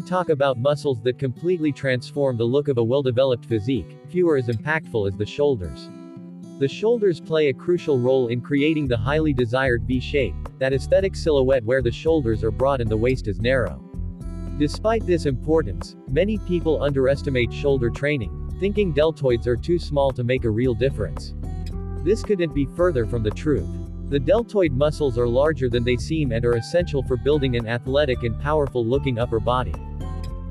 talk about muscles that completely transform the look of a well-developed physique, few are as impactful as the shoulders. The shoulders play a crucial role in creating the highly desired V shape, that aesthetic silhouette where the shoulders are broad and the waist is narrow. Despite this importance, many people underestimate shoulder training, thinking deltoids are too small to make a real difference. This couldn't be further from the truth. The deltoid muscles are larger than they seem and are essential for building an athletic and powerful-looking upper body.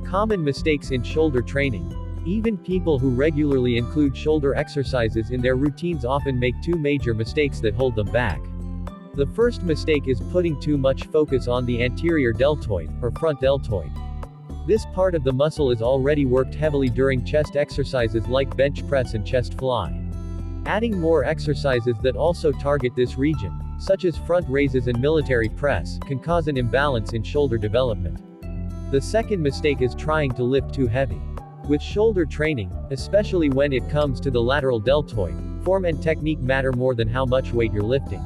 Common mistakes in shoulder training. Even people who regularly include shoulder exercises in their routines often make two major mistakes that hold them back. The first mistake is putting too much focus on the anterior deltoid, or front deltoid. This part of the muscle is already worked heavily during chest exercises like bench press and chest fly. Adding more exercises that also target this region, such as front raises and military press, can cause an imbalance in shoulder development. The second mistake is trying to lift too heavy. With shoulder training, especially when it comes to the lateral deltoid, form and technique matter more than how much weight you're lifting.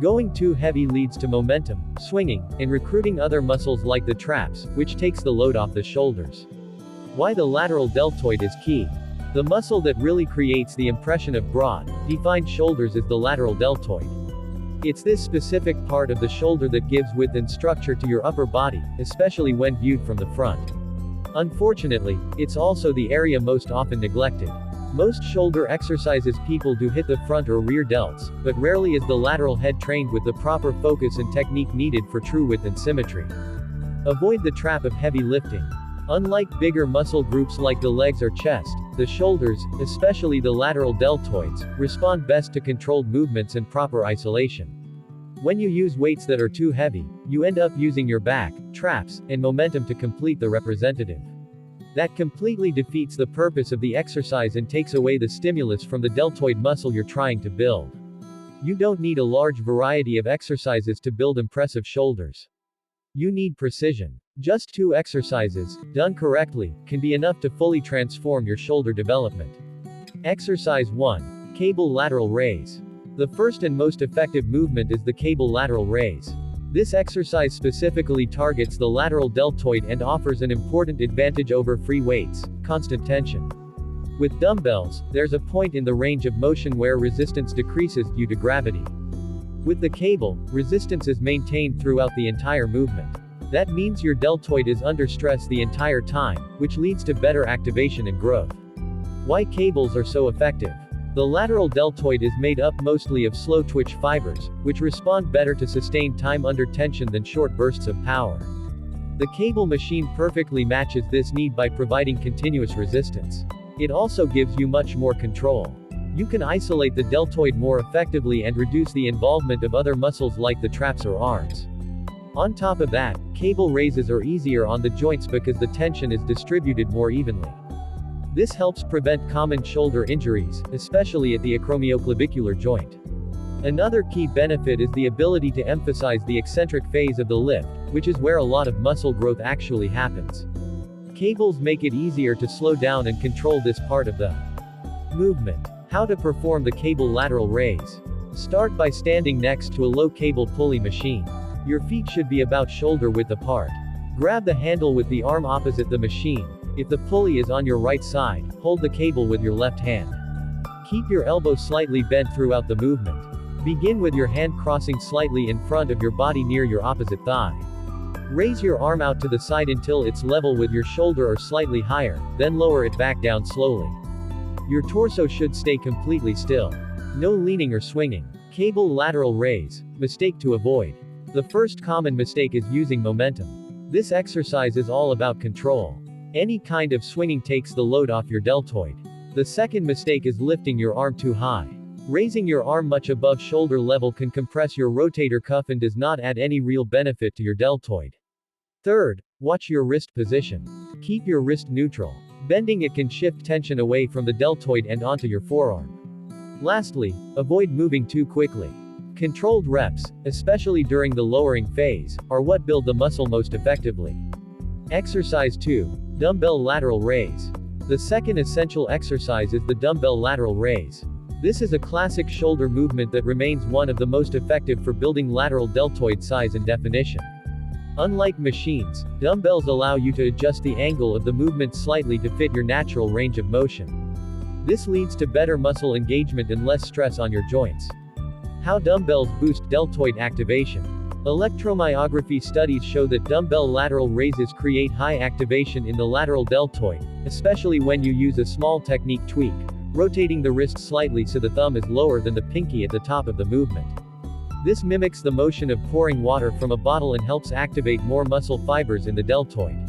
Going too heavy leads to momentum, swinging, and recruiting other muscles like the traps, which takes the load off the shoulders. Why the lateral deltoid is key. The muscle that really creates the impression of broad, defined shoulders is the lateral deltoid. It's this specific part of the shoulder that gives width and structure to your upper body, especially when viewed from the front. Unfortunately, it's also the area most often neglected. Most shoulder exercises people do hit the front or rear delts, but rarely is the lateral head trained with the proper focus and technique needed for true width and symmetry. Avoid the trap of heavy lifting. Unlike bigger muscle groups like the legs or chest, the shoulders, especially the lateral deltoids, respond best to controlled movements and proper isolation. When you use weights that are too heavy, you end up using your back, traps, and momentum to complete the representative. That completely defeats the purpose of the exercise and takes away the stimulus from the deltoid muscle you're trying to build. You don't need a large variety of exercises to build impressive shoulders. You need precision. Just 2 exercises, done correctly, can be enough to fully transform your shoulder development. Exercise 1. Cable lateral raise. The first and most effective movement is the cable lateral raise. This exercise specifically targets the lateral deltoid and offers an important advantage over free weights, constant tension. With dumbbells, there's a point in the range of motion where resistance decreases due to gravity. With the cable, resistance is maintained throughout the entire movement. That means your deltoid is under stress the entire time, which leads to better activation and growth. Why cables are so effective? The lateral deltoid is made up mostly of slow twitch fibers, which respond better to sustained time under tension than short bursts of power. The cable machine perfectly matches this need by providing continuous resistance. It also gives you much more control. You can isolate the deltoid more effectively and reduce the involvement of other muscles like the traps or arms. On top of that, cable raises are easier on the joints because the tension is distributed more evenly. This helps prevent common shoulder injuries, especially at the acromioclavicular joint. Another key benefit is the ability to emphasize the eccentric phase of the lift, which is where a lot of muscle growth actually happens. Cables make it easier to slow down and control this part of the movement. How to perform the cable lateral raise. Start by standing next to a low cable pulley machine. Your feet should be about shoulder width apart. Grab the handle with the arm opposite the machine. If the pulley is on your right side, hold the cable with your left hand. Keep your elbow slightly bent throughout the movement. Begin with your hand crossing slightly in front of your body near your opposite thigh. Raise your arm out to the side until it's level with your shoulder or slightly higher, then lower it back down slowly. Your torso should stay completely still. No leaning or swinging. Cable lateral raise. Mistake to avoid. The first common mistake is using momentum. This exercise is all about control. Any kind of swinging takes the load off your deltoid. The second mistake is lifting your arm too high. Raising your arm much above shoulder level can compress your rotator cuff and does not add any real benefit to your deltoid. Third, watch your wrist position. Keep your wrist neutral. Bending it can shift tension away from the deltoid and onto your forearm. Lastly, avoid moving too quickly. Controlled reps, especially during the lowering phase, are what build the muscle most effectively. Exercise 2. Dumbbell lateral raise. The second essential exercise is the dumbbell lateral raise. This is a classic shoulder movement that remains one of the most effective for building lateral deltoid size and definition. Unlike machines, dumbbells allow you to adjust the angle of the movement slightly to fit your natural range of motion. This leads to better muscle engagement and less stress on your joints. How dumbbells boost deltoid activation. Electromyography studies show that dumbbell lateral raises create high activation in the lateral deltoid, especially when you use a small technique tweak, rotating the wrist slightly so the thumb is lower than the pinky at the top of the movement. This mimics the motion of pouring water from a bottle and helps activate more muscle fibers in the deltoid.